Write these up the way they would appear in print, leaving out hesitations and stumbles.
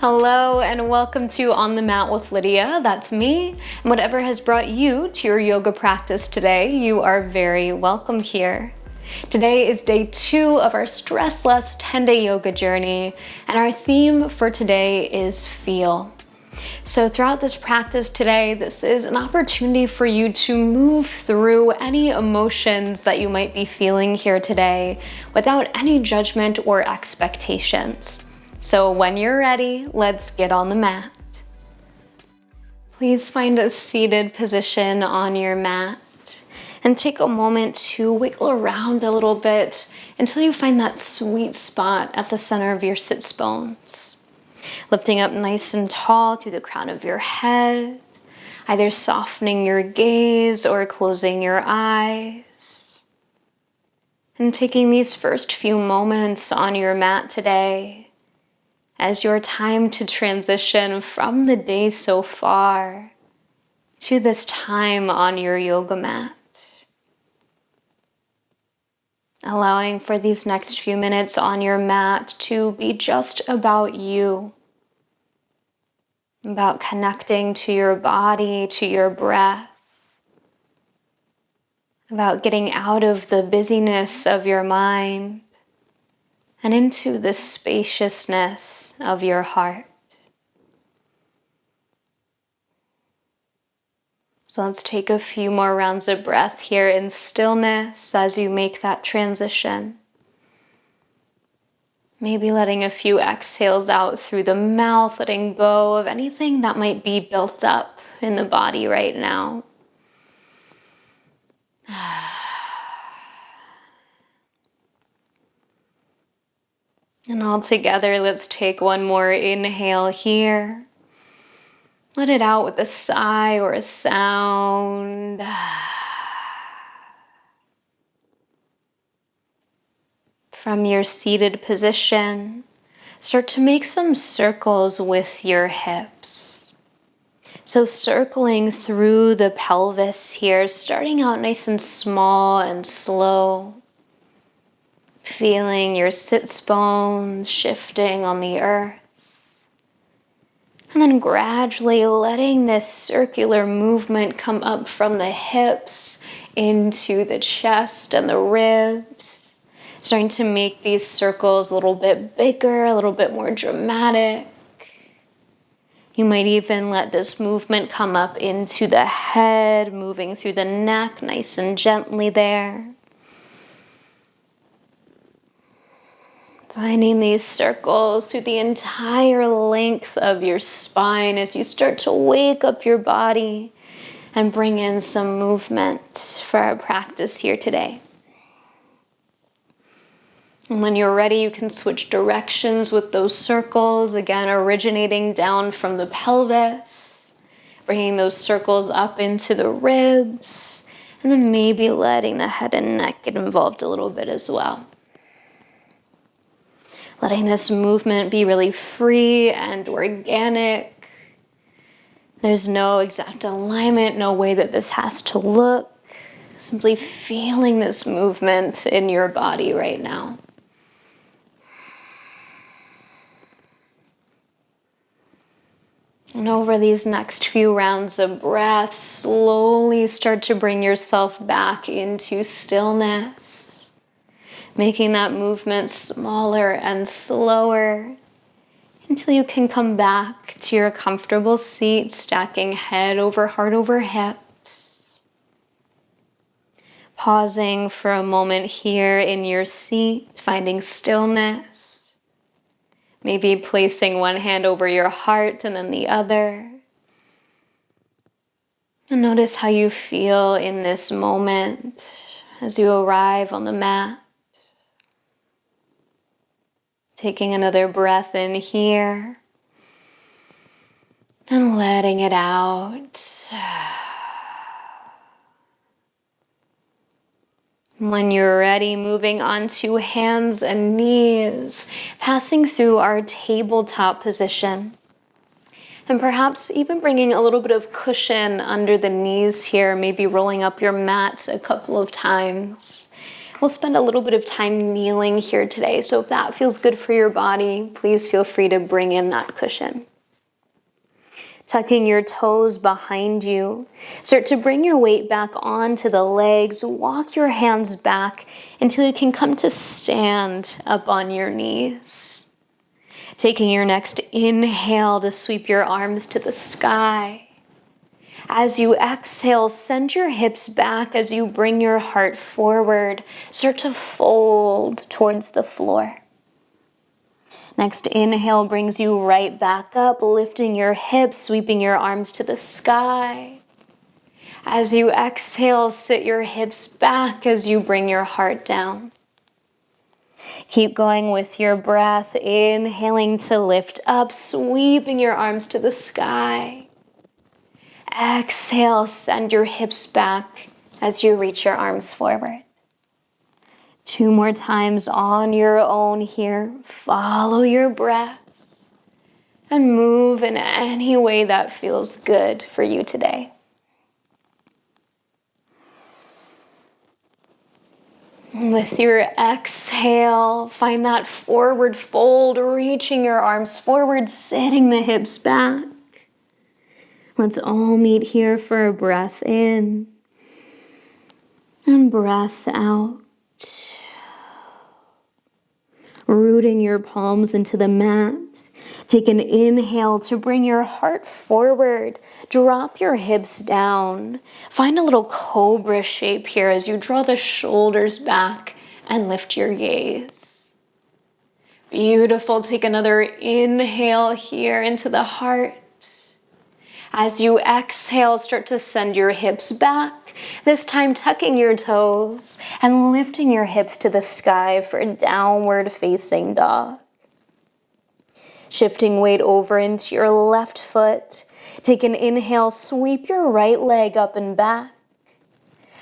Hello and welcome to On the Mat with Lydia. That's me. And whatever has brought you to your yoga practice today, you are very welcome here. Today is day 2 of our stressless 10-day yoga journey, and our theme for today is feel. So throughout this practice today, this is an opportunity for you to move through any emotions that you might be feeling here today without any judgment or expectations. So when you're ready, let's get on the mat. Please find a seated position on your mat and take a moment to wiggle around a little bit until you find that sweet spot at the center of your sits bones. Lifting up nice and tall through the crown of your head, either softening your gaze or closing your eyes. And taking these first few moments on your mat today as your time to transition from the day so far to this time on your yoga mat. Allowing for these next few minutes on your mat to be just about you, about connecting to your body, to your breath, about getting out of the busyness of your mind and into the spaciousness of your heart. So let's take a few more rounds of breath here in stillness as you make that transition. Maybe letting a few exhales out through the mouth, letting go of anything that might be built up in the body right now. And all together, let's take one more inhale here. Let it out with a sigh or a sound. From your seated position, start to make some circles with your hips. So circling through the pelvis here, starting out nice and small and slow. Feeling your sits bones shifting on the earth. And then gradually letting this circular movement come up from the hips into the chest and the ribs. Starting to make these circles a little bit bigger, a little bit more dramatic. You might even let this movement come up into the head, moving through the neck nice and gently there. Finding these circles through the entire length of your spine as you start to wake up your body and bring in some movement for our practice here today. And when you're ready, you can switch directions with those circles, again originating down from the pelvis, bringing those circles up into the ribs, and then maybe letting the head and neck get involved a little bit as well. Letting this movement be really free and organic. There's no exact alignment, no way that this has to look. Simply feeling this movement in your body right now. And over these next few rounds of breath, slowly start to bring yourself back into stillness. Making that movement smaller and slower until you can come back to your comfortable seat, stacking head over heart over hips. Pausing for a moment here in your seat, finding stillness. Maybe placing one hand over your heart and then the other. And notice how you feel in this moment as you arrive on the mat. Taking another breath in here and letting it out. When you're ready, moving on to hands and knees, passing through our tabletop position. And perhaps even bringing a little bit of cushion under the knees here, maybe rolling up your mat a couple of times. We'll spend a little bit of time kneeling here today, so if that feels good for your body, please feel free to bring in that cushion. Tucking your toes behind you, start to bring your weight back onto the legs. Walk your hands back until you can come to stand up on your knees. Taking your next inhale to sweep your arms to the sky. As you exhale, send your hips back as you bring your heart forward. Start to fold towards the floor. Next inhale brings you right back up, lifting your hips, sweeping your arms to the sky. As you exhale, sit your hips back as you bring your heart down. Keep going with your breath, inhaling to lift up, sweeping your arms to the sky. Exhale, send your hips back as you reach your arms forward. 2 more times on your own here. Follow your breath and move in any way that feels good for you today. And with your exhale, find that forward fold, reaching your arms forward, sitting the hips back. Let's all meet here for a breath in and breath out. Rooting your palms into the mat. Take an inhale to bring your heart forward. Drop your hips down. Find a little cobra shape here as you draw the shoulders back and lift your gaze. Beautiful. Take another inhale here into the heart. As you exhale, start to send your hips back. This time tucking your toes and lifting your hips to the sky for a downward facing dog. Shifting weight over into your left foot. Take an inhale, sweep your right leg up and back.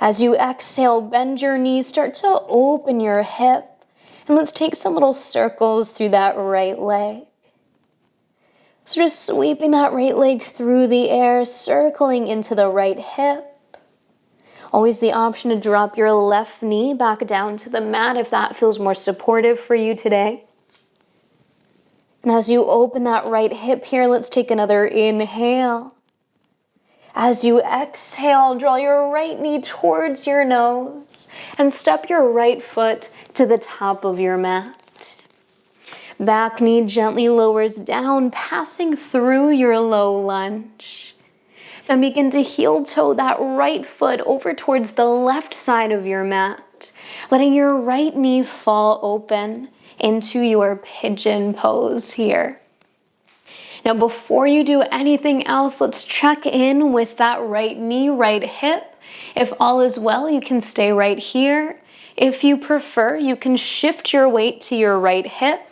As you exhale, bend your knees, start to open your hip. And let's take some little circles through that right leg. So just sweeping that right leg through the air, circling into the right hip. Always the option to drop your left knee back down to the mat if that feels more supportive for you today. And as you open that right hip here, let's take another inhale. As you exhale, draw your right knee towards your nose and step your right foot to the top of your mat. Back knee gently lowers down, passing through your low lunge. Then begin to heel toe that right foot over towards the left side of your mat, letting your right knee fall open into your pigeon pose here. Now, before you do anything else, let's check in with that right knee, right hip. If all is well, you can stay right here. If you prefer, you can shift your weight to your right hip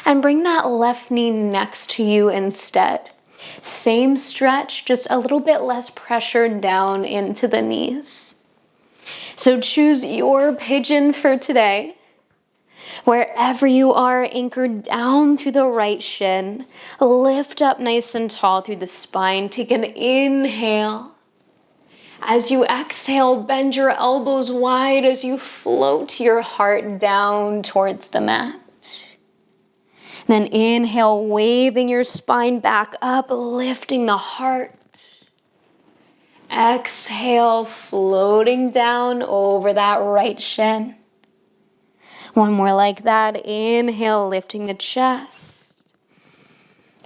and bring that left knee next to you instead. Same stretch, just a little bit less pressure down into the knees. So choose your pigeon for today. Wherever you are, anchored down through the right shin, lift up nice and tall through the spine. Take an inhale. As you exhale, bend your elbows wide as you float your heart down towards the mat. Then inhale, waving your spine back up, lifting the heart. Exhale, floating down over that right shin. One more like that. Inhale, lifting the chest.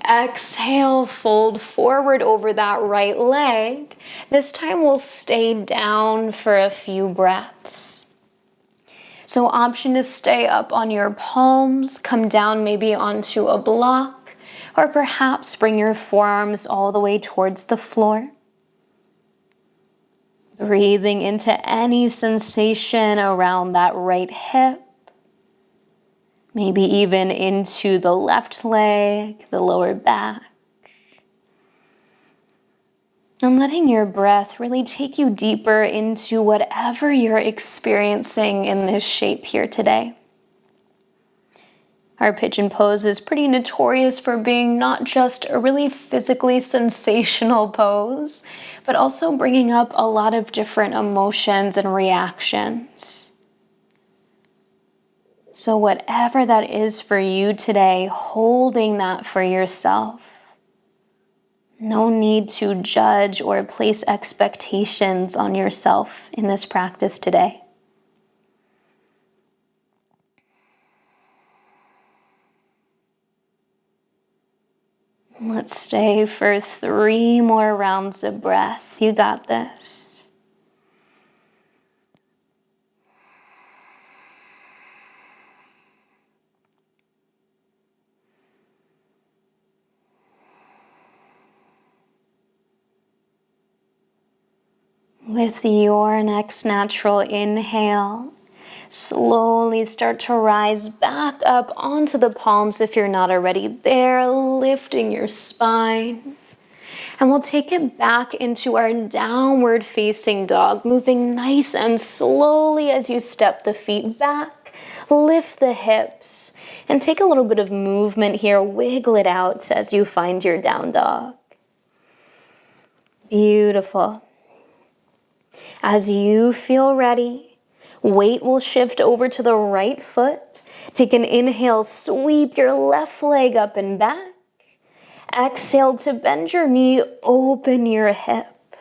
Exhale, fold forward over that right leg. This time we'll stay down for a few breaths. So option to stay up on your palms, come down maybe onto a block, or perhaps bring your forearms all the way towards the floor. Breathing into any sensation around that right hip. Maybe even into the left leg, the lower back. And letting your breath really take you deeper into whatever you're experiencing in this shape here today. Our pigeon pose is pretty notorious for being not just a really physically sensational pose, but also bringing up a lot of different emotions and reactions. So whatever that is for you today, holding that for yourself. No need to judge or place expectations on yourself in this practice today. Let's stay for 3 more rounds of breath. You got this. With your next natural inhale, slowly start to rise back up onto the palms if you're not already there, lifting your spine. And we'll take it back into our downward facing dog, moving nice and slowly as you step the feet back, lift the hips, and take a little bit of movement here, wiggle it out as you find your down dog. Beautiful. As you feel ready, weight will shift over to the right foot. Take an inhale, sweep your left leg up and back. Exhale to bend your knee, open your hip.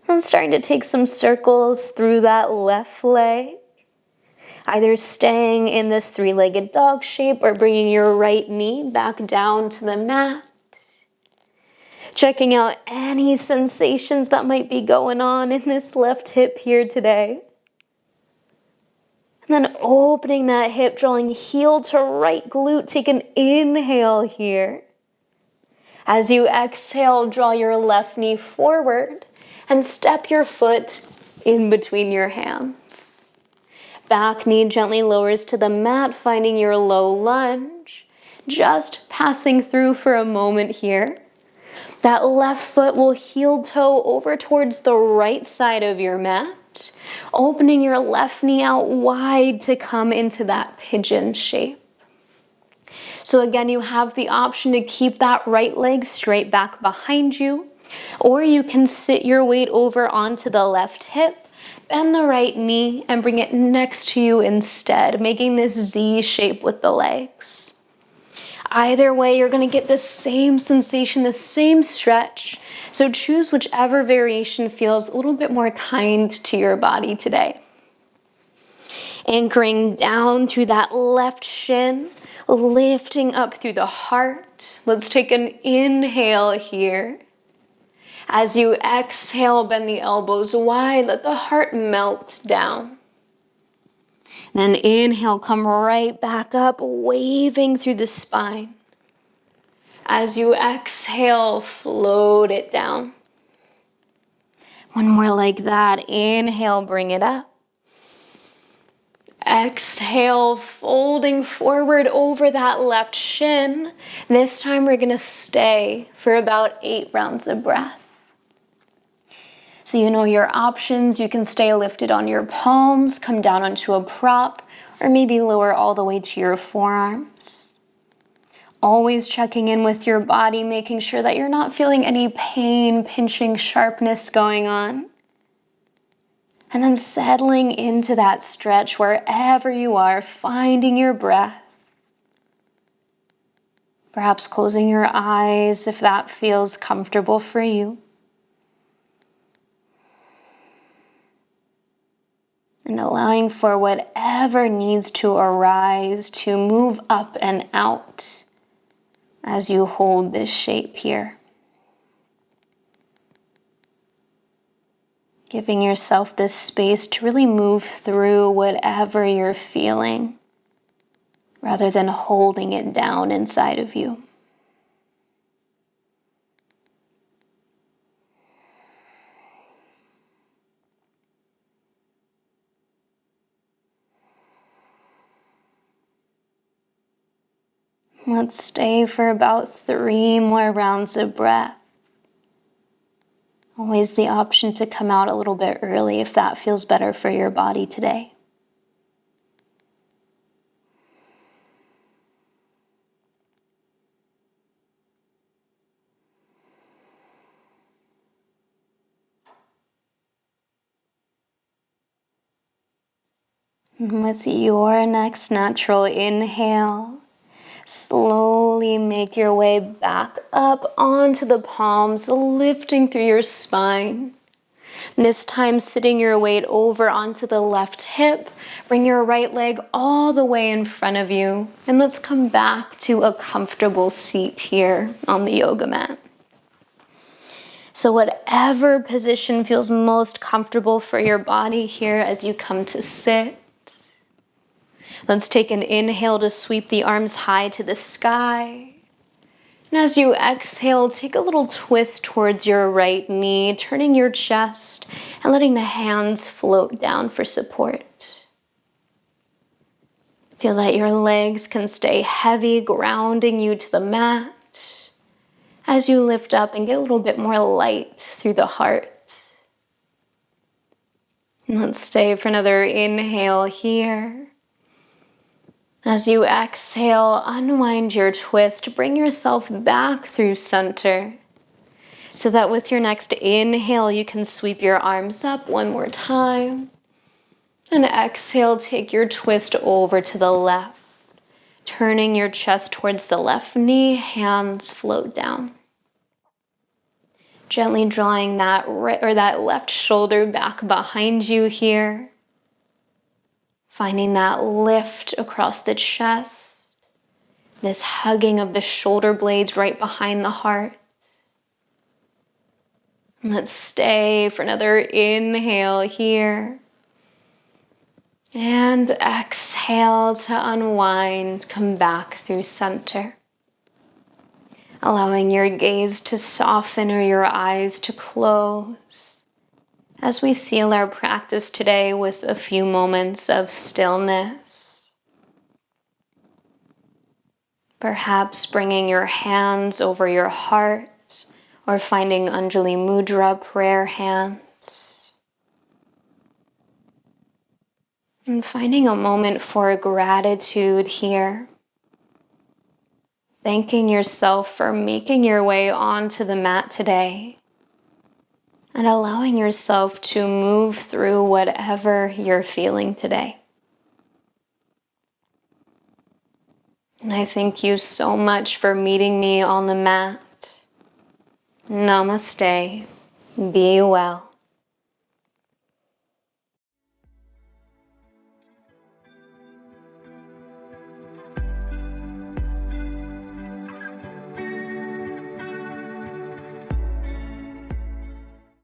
And starting to take some circles through that left leg. Either staying in this 3-legged dog shape or bringing your right knee back down to the mat. Checking out any sensations that might be going on in this left hip here today. And then opening that hip, drawing heel to right glute. Take an inhale here. As you exhale, draw your left knee forward and step your foot in between your hands. Back knee gently lowers to the mat, finding your low lunge. Just passing through for a moment here. That left foot will heel toe over towards the right side of your mat, opening your left knee out wide to come into that pigeon shape. So again, you have the option to keep that right leg straight back behind you, or you can sit your weight over onto the left hip, bend the right knee, and bring it next to you instead, making this Z shape with the legs. Either way, you're going to get the same sensation, the same stretch. So choose whichever variation feels a little bit more kind to your body today. Anchoring down through that left shin, lifting up through the heart. Let's take an inhale here. As you exhale, bend the elbows wide, let the heart melt down. Then inhale, come right back up, waving through the spine. As you exhale, float it down. One more like that. Inhale, bring it up. Exhale, folding forward over that left shin. This time we're going to stay for about 8 rounds of breath. So you know your options. You can stay lifted on your palms, come down onto a prop, or maybe lower all the way to your forearms. Always checking in with your body, making sure that you're not feeling any pain, pinching, sharpness going on. And then settling into that stretch wherever you are, finding your breath. Perhaps closing your eyes if that feels comfortable for you. And allowing for whatever needs to arise to move up and out as you hold this shape here. Giving yourself this space to really move through whatever you're feeling, rather than holding it down inside of you. Let's stay for about 3 more rounds of breath. Always the option to come out a little bit early if that feels better for your body today. And with your next natural inhale, slowly make your way back up onto the palms, lifting through your spine. This time, sitting your weight over onto the left hip. Bring your right leg all the way in front of you. And let's come back to a comfortable seat here on the yoga mat. So whatever position feels most comfortable for your body here as you come to sit. Let's take an inhale to sweep the arms high to the sky. And as you exhale, take a little twist towards your right knee, turning your chest and letting the hands float down for support. Feel that your legs can stay heavy, grounding you to the mat as you lift up and get a little bit more light through the heart. And let's stay for another inhale here. As you exhale, unwind your twist, bring yourself back through center so that with your next inhale, you can sweep your arms up one more time. And exhale, take your twist over to the left, turning your chest towards the left knee, hands float down. Gently drawing that left shoulder back behind you here. Finding that lift across the chest, this hugging of the shoulder blades right behind the heart. And let's stay for another inhale here. And exhale to unwind, come back through center. Allowing your gaze to soften or your eyes to close. As we seal our practice today with a few moments of stillness. Perhaps bringing your hands over your heart or finding Anjali Mudra prayer hands. And finding a moment for gratitude here. Thanking yourself for making your way onto the mat today. And allowing yourself to move through whatever you're feeling today. And I thank you so much for meeting me on the mat. Namaste. Be well.